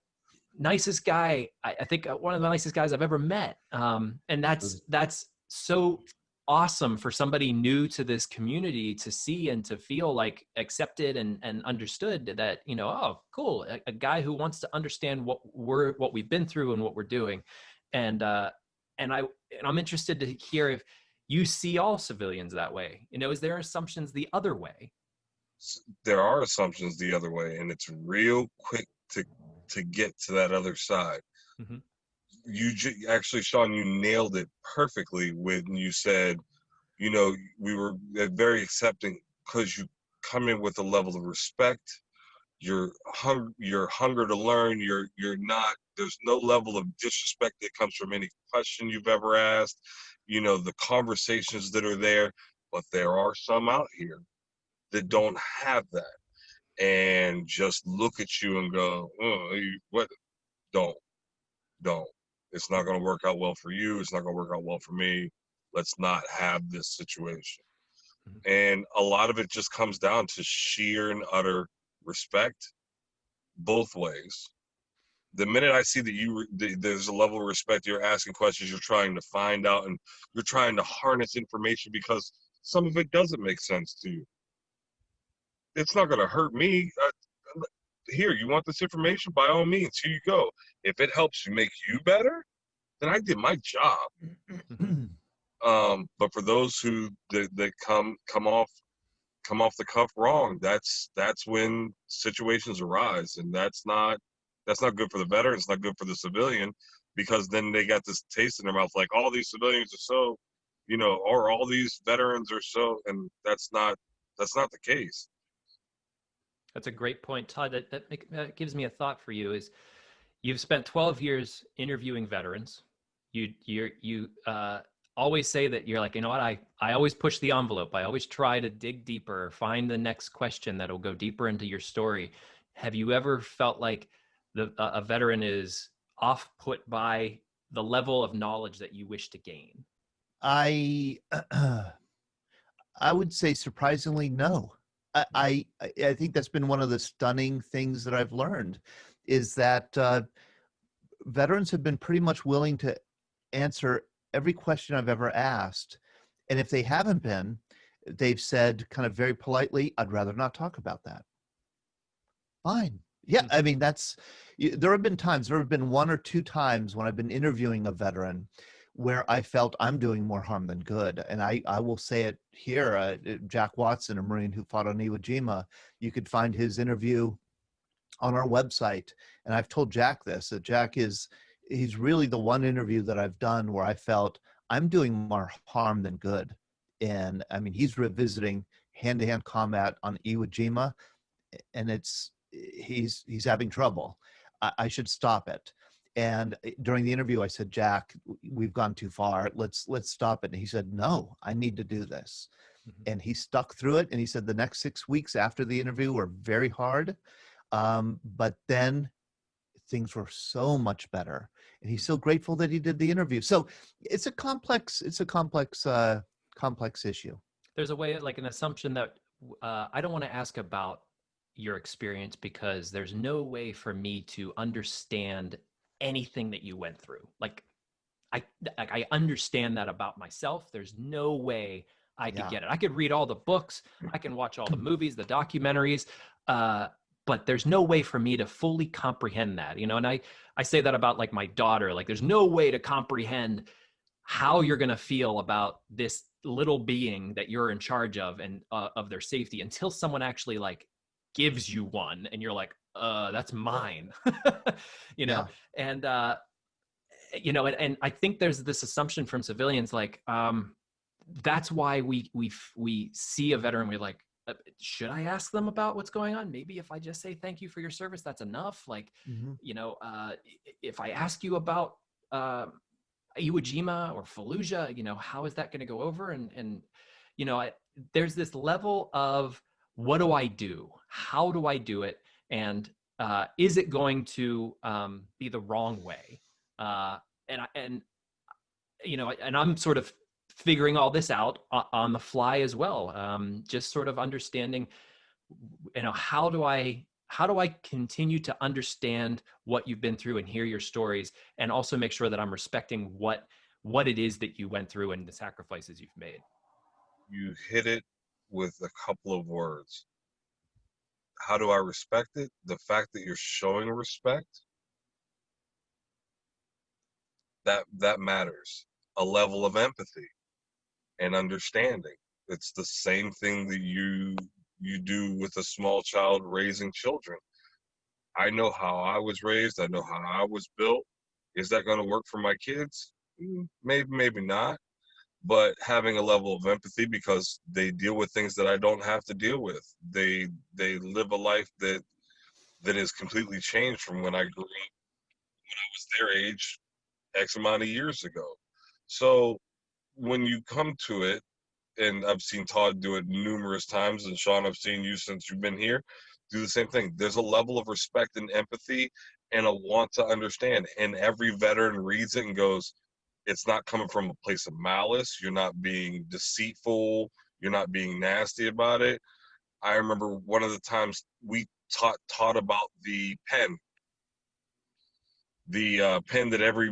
nicest guy, I think one of the nicest guys I've ever met. And that's so awesome for somebody new to this community to see and to feel like accepted and understood, that, oh, cool. A guy who wants to understand what we've been through and what we're doing. And I'm interested to hear if you see all civilians that way. Is there assumptions the other way? There are assumptions the other way, and it's real quick to get to that other side. Mm-hmm. Actually, Sean, you nailed it perfectly when you said, we were very accepting because you come in with a level of respect, your hunger to learn, you're not, there's no level of disrespect that comes from any question you've ever asked, the conversations that are there. But there are some out here that don't have that and just look at you and go, oh, what? Don't. It's not going to work out well for you. It's not going to work out well for me. Let's not have this situation. Mm-hmm. And a lot of it just comes down to sheer and utter respect both ways. The minute I see that there's a level of respect, you're asking questions, you're trying to find out, and you're trying to harness information because some of it doesn't make sense to you. It's not going to hurt me. here, you want this information? By all means, here you go. If it helps you make you better, then I did my job. But for those who that come off the cuff wrong, that's when situations arise, and that's not good for the veteran. It's not good for the civilian, because then they got this taste in their mouth, like all these civilians are so, or all these veterans are so, and that's not the case. That's a great point, Todd. That gives me a thought for you. Is you've spent 12 years interviewing veterans. You always say that you're like, you know what, I always push the envelope. I always try to dig deeper, find the next question that'll go deeper into your story. Have you ever felt like a veteran is off-put by the level of knowledge that you wish to gain? I would say surprisingly no. I think that's been one of the stunning things that I've learned, is that veterans have been pretty much willing to answer every question I've ever asked. And if they haven't been, they've said kind of very politely, I'd rather not talk about that. Fine. Yeah. I mean, there have been 1 or 2 times when I've been interviewing a veteran where I felt I'm doing more harm than good. And I will say it here, Jack Watson, a Marine who fought on Iwo Jima, you could find his interview on our website. And I've told Jack this, that Jack he's really the one interview that I've done where I felt I'm doing more harm than good. And I mean, he's revisiting hand-to-hand combat on Iwo Jima, and he's having trouble. I should stop it. And during the interview, I said, Jack, we've gone too far. Let's stop it. And he said, no, I need to do this. Mm-hmm. And he stuck through it. And he said the next 6 weeks after the interview were very hard. But then things were so much better. And he's so grateful that he did the interview. So it's a complex issue. There's a way, like an assumption that I don't want to ask about your experience because there's no way for me to understand anything that you went through. Like I understand that about myself. There's no way I could get it. I could read all the books, I can watch all the movies, the documentaries, but there's no way for me to fully comprehend that, and I say that about like my daughter. Like there's no way to comprehend how you're going to feel about this little being that you're in charge of and of their safety until someone actually like gives you one and you're like, that's mine. Yeah. And and I think there's this assumption from civilians, like that's why we see a veteran, we're like, should I ask them about what's going on? Maybe if I just say thank you for your service, that's enough. Like, if I ask you about Iwo Jima or Fallujah, how is that going to go over? And there's this level of, what do I do? How do I do it? And is it going to be the wrong way? And I'm sort of figuring all this out on the fly as well. Just sort of understanding, how do I continue to understand what you've been through and hear your stories, and also make sure that I'm respecting what it is that you went through and the sacrifices you've made. You hit it with a couple of words. How do I respect it? The fact that you're showing respect, that matters. A level of empathy and understanding. It's the same thing that you do with a small child raising children. I know how I was raised. I know how I was built. Is that going to work for my kids? Maybe not. But having a level of empathy, because they deal with things that I don't have to deal with. They live a life that is completely changed from when I grew up, when I was their age, X amount of years ago. So when you come to it, and I've seen Todd do it numerous times, and Sean, I've seen you since you've been here, do the same thing. There's a level of respect and empathy and a want to understand. And every veteran reads it and goes, it's not coming from a place of malice. You're not being deceitful. You're not being nasty about it. I remember one of the times we taught about the pen. The pen that every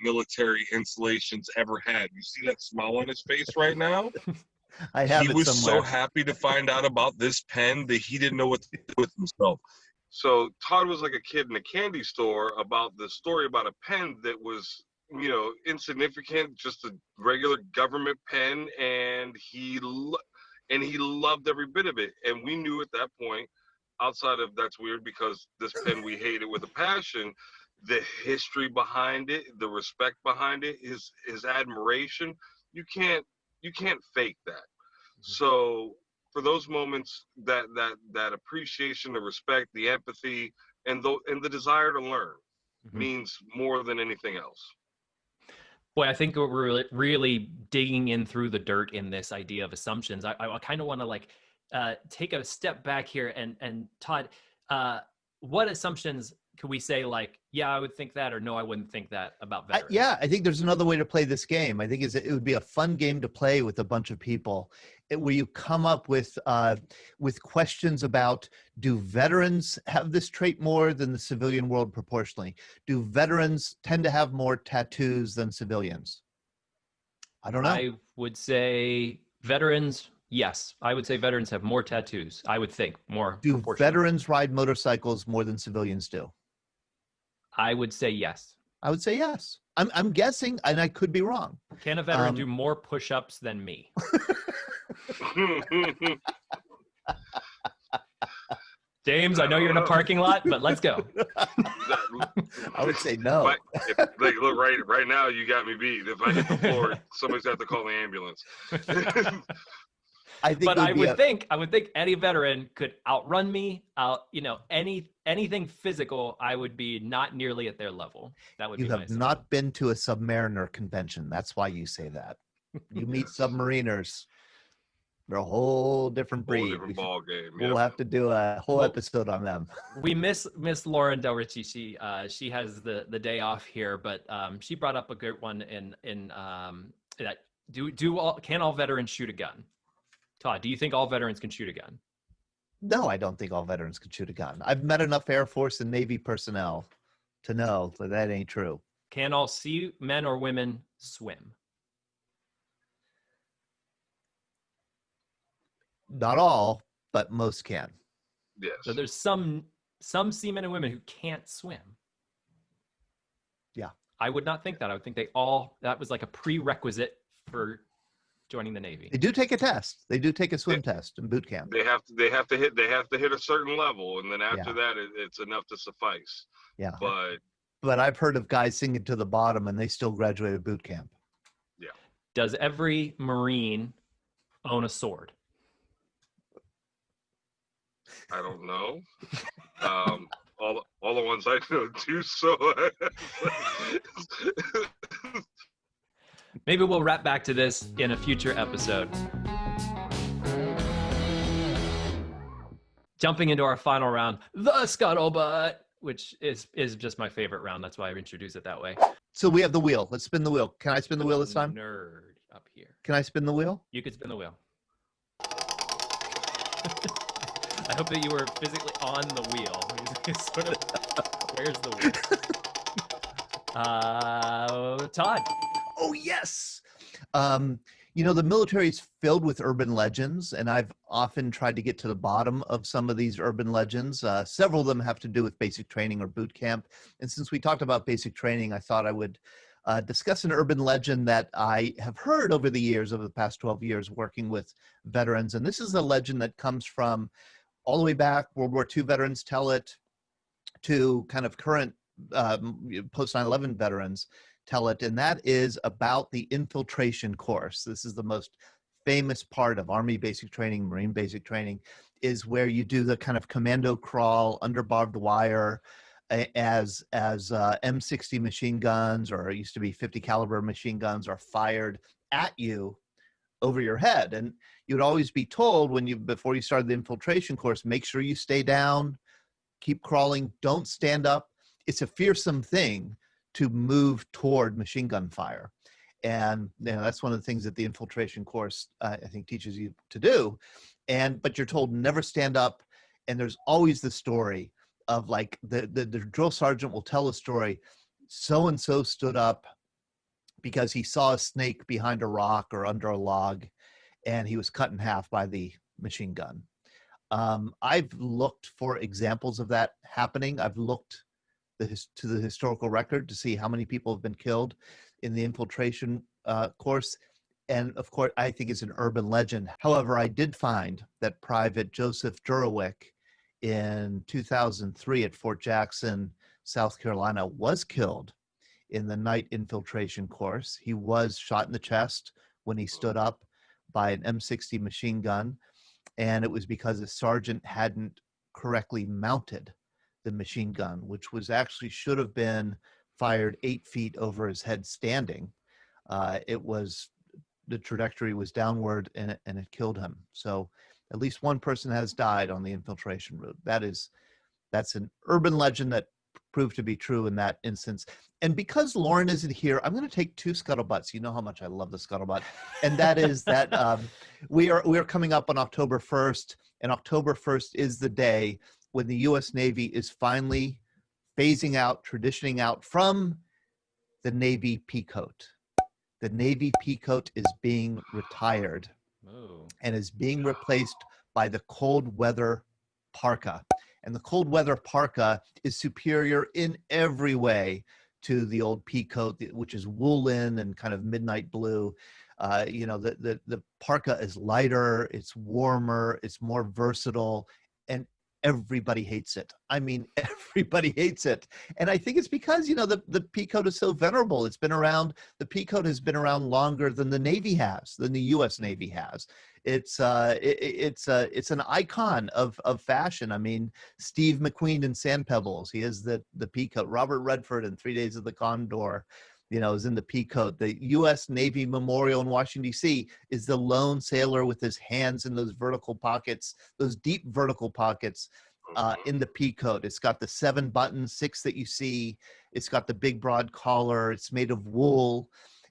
military installation's ever had. You see that smile on his face right now? I have. He was somewhere. So happy to find out about this pen that he didn't know what to do with himself. So Todd was like a kid in a candy store about the story about a pen that was, insignificant, just a regular government pen, and he loved every bit of it. And we knew at that point, outside of that's weird because this pen we hated with a passion, the history behind it, the respect behind it, his admiration, you can't fake that. So for those moments, that appreciation, the respect, the empathy, and the desire to learn means more than anything else. Boy, I think we're really, really digging in through the dirt in this idea of assumptions. I kind of want to take a step back here and Todd, what assumptions could we say yeah, I would think that, or no, I wouldn't think that about veterans? I think there's another way to play this game. I think it would be a fun game to play with a bunch of people, where you come up with questions about, do veterans have this trait more than the civilian world proportionally? Do veterans tend to have more tattoos than civilians? I don't know. I would say veterans, yes. I would say veterans have more tattoos. I would think more. Do veterans ride motorcycles more than civilians do? I would say yes. I would say yes. I'm guessing, and I could be wrong. Can a veteran do more push-ups than me? James, I know you're in a parking lot, but let's go. I would say no. Look, right now you got me beat. If I hit the floor, somebody's got to call the ambulance. I would think any veteran could outrun me. Anything physical, I would be not nearly at their level. That would be my assumption. Not been to a submariner convention. That's why you say that. You meet submariners. They're a whole different breed. Different ball game. We'll have to do a whole episode on them. We miss Lauren Del Ricci. She has the day off here, but she brought up a good one in that can all veterans shoot a gun? Todd, do you think all veterans can shoot a gun? No, I don't think all veterans can shoot a gun. I've met enough Air Force and Navy personnel to know that ain't true. Can all men or women swim? Not all, but most can. Yes. So there's some seamen and women who can't swim. Yeah. I would not think that. I would think that was like a prerequisite for joining the Navy. They do take a test. They do take a swim test in boot camp. They have to hit a certain level, and then after that, it's enough to suffice. Yeah. But I've heard of guys sinking to the bottom and they still graduated boot camp. Yeah. Does every Marine own a sword? I don't know. All the ones I know do. So maybe we'll wrap back to this in a future episode. Jumping into our final round, the Scuttlebutt, which is just my favorite round. That's why I introduced it that way. So we have the wheel. Let's spin the wheel. Can I spin the wheel this time? Nerd up here. Can I spin the wheel? You could spin the wheel. I hope that you were physically on the wheel. Where's the wheel? Todd. Oh, yes. The military is filled with urban legends, and I've often tried to get to the bottom of some of these urban legends. Several of them have to do with basic training or boot camp. And since we talked about basic training, I thought I would discuss an urban legend that I have heard over the past 12 years working with veterans. And this is a legend that comes from all the way back, World War II veterans tell it, to kind of current post 9/11 veterans tell it, and that is about the infiltration course. This is the most famous part of Army basic training, Marine basic training, is where you do the kind of commando crawl under barbed wire as M60 machine guns, or it used to be 50 caliber machine guns, are fired at you over your head. And you'd always be told before you started the infiltration course, make sure you stay down, keep crawling, don't stand up. It's a fearsome thing to move toward machine gun fire. And that's one of the things that the infiltration course, I think, teaches you to do. But you're told never stand up. And there's always the story of the drill sergeant will tell a story. So-and-so stood up because he saw a snake behind a rock or under a log, and he was cut in half by the machine gun. I've looked for examples of that happening. I've looked to the historical record to see how many people have been killed in the infiltration course. And of course, I think it's an urban legend. However, I did find that Private Joseph Durowick in 2003 at Fort Jackson, South Carolina, was killed in the night infiltration course. He was shot in the chest when he stood up by an M60 machine gun. And it was because a sergeant hadn't correctly mounted the machine gun, which was actually should have been fired 8 feet over his head standing. The trajectory was downward, and it killed him. So at least one person has died on the infiltration route. That's an urban legend that proved to be true in that instance. And because Lauren isn't here, I'm going to take two scuttlebutts. You know how much I love the scuttlebutt, and that is that we are coming up on October 1st, and October 1st is the day when the U.S. Navy is finally phasing out, transitioning out from the Navy Peacoat. The Navy Peacoat is being retired and is being replaced by the cold weather parka. And the cold weather parka is superior in every way to the old Peacoat, which is woolen and kind of midnight blue. The parka is lighter, it's warmer, it's more versatile, and everybody hates it. I mean, everybody hates it. And I think it's because, the Peacoat is so venerable. It's been around, the Peacoat has been around longer than the Navy has, than the U.S. Navy has. It's an icon of fashion. I mean, Steve McQueen in Sand Pebbles, he has the Peacoat. Robert Redford in 3 Days of the Condor, is in the Peacoat. The U.S. Navy Memorial in Washington, D.C. is the lone sailor with his hands in those vertical pockets, those deep vertical pockets in the Peacoat. It's got the 7 buttons, 6 that you see. It's got the big broad collar. It's made of wool.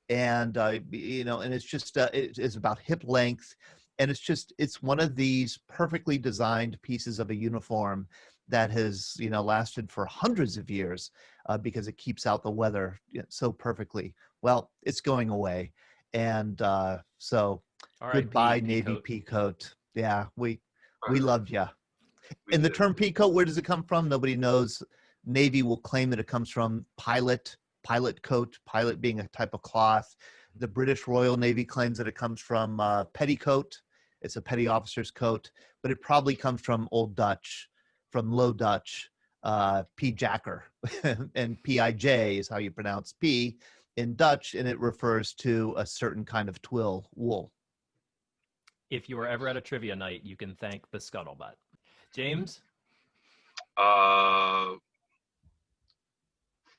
And, and it's just, it's about hip length. And it's one of these perfectly designed pieces of a uniform that has, lasted for hundreds of years because it keeps out the weather so perfectly. Well, it's going away. And so goodbye, Navy Peacoat. Yeah, we loved you. And the term Peacoat, where does it come from? Nobody knows. Navy will claim that it comes from pilot coat, pilot being a type of cloth. The British Royal Navy claims that it comes from petticoat. It's a petty officer's coat, but it probably comes from Old Dutch, from Low Dutch, P-jacker, and P-I-J is how you pronounce P in Dutch, and it refers to a certain kind of twill wool. If you were ever at a trivia night, you can thank the Scuttlebutt. James?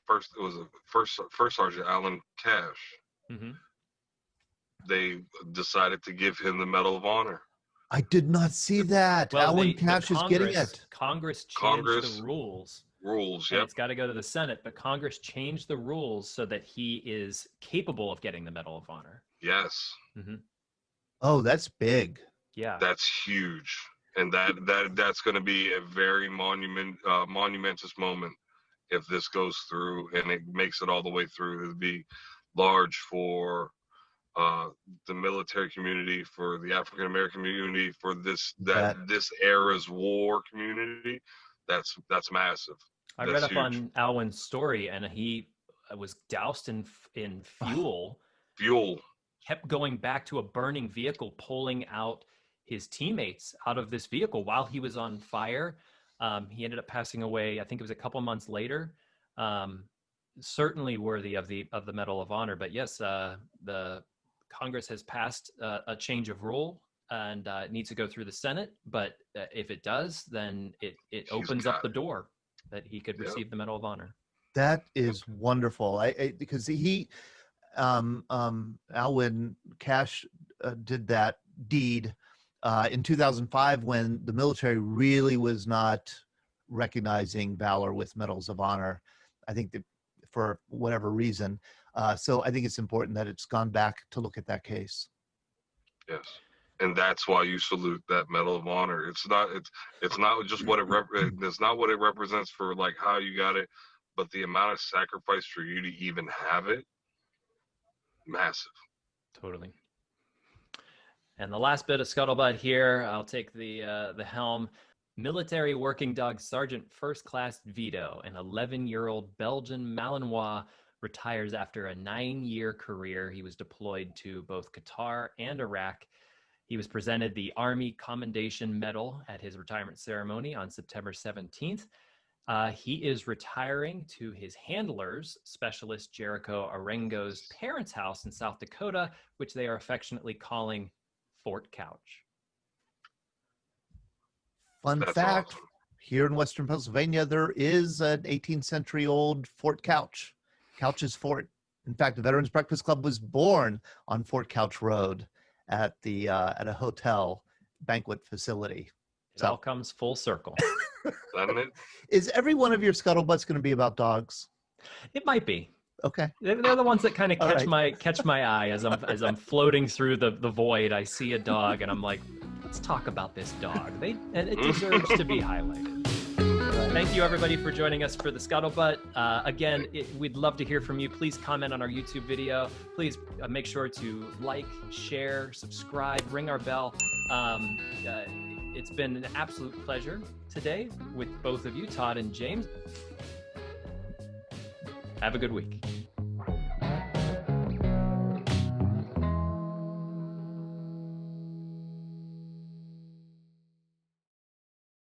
First, it was First Sergeant Alan Cash. Mm-hmm. They decided to give him the Medal of Honor. I did not see that. Well, Alan Cash is getting it. Congress changed the rules. Yep. It's got to go to the Senate, but Congress changed the rules so that he is capable of getting the Medal of Honor. Yes. Mm-hmm. Oh, that's big. Yeah. That's huge. And that's going to be a very monumentous moment if this goes through and it makes it all the way through. It'll be large for the military community, for the African American community, for this era's war community. That's massive. I read up on Alwyn's story, and he was doused in fuel. Fuel. Kept going back to a burning vehicle, pulling out his teammates out of this vehicle while he was on fire. He ended up passing away, I think it was a couple months later. Certainly worthy of the Medal of Honor. But yes, the Congress has passed a change of rule, and it needs to go through the Senate. But if it does, then it opens up the door that he could receive the Medal of Honor. That is wonderful. Because Alwyn Cash did that deed in 2005 when the military really was not recognizing valor with medals of honor. I think that for whatever reason. So I think it's important that it's gone back to look at that case. Yes. And that's why you salute that Medal of Honor. It's not just what it's not what it represents for like how you got it, but the amount of sacrifice for you to even have it, massive. Totally. And the last bit of scuttlebutt here, I'll take the helm. Military working dog Sergeant First Class Vito, an 11-year-old Belgian Malinois, retires after a 9-year career. He was deployed to both Qatar and Iraq. He was presented the Army Commendation Medal at his retirement ceremony on September 17th. He is retiring to his handler's, Specialist Jericho Arengo's parents' house in South Dakota, which they are affectionately calling Fort Couch. Fun That's fact, awesome. here in Western Pennsylvania, there is an 18th century old Fort Couch. Couch's Fort. In fact, the Veterans Breakfast Club was born on Fort Couch Road at a hotel banquet facility. It all comes full circle. Doesn't it? Is every one of your scuttlebutts going to be about dogs? It might be. Okay. They're the ones that kind of All catch my eye as I'm floating through the void. I see a dog and I'm like, let's talk about this dog. And it deserves to be highlighted. Thank you everybody for joining us for the Scuttlebutt. Again, we'd love to hear from you. Please comment on our YouTube video. Please make sure to like, share, subscribe, ring our bell. It's been an absolute pleasure today with both of you, Todd and James. Have a good week.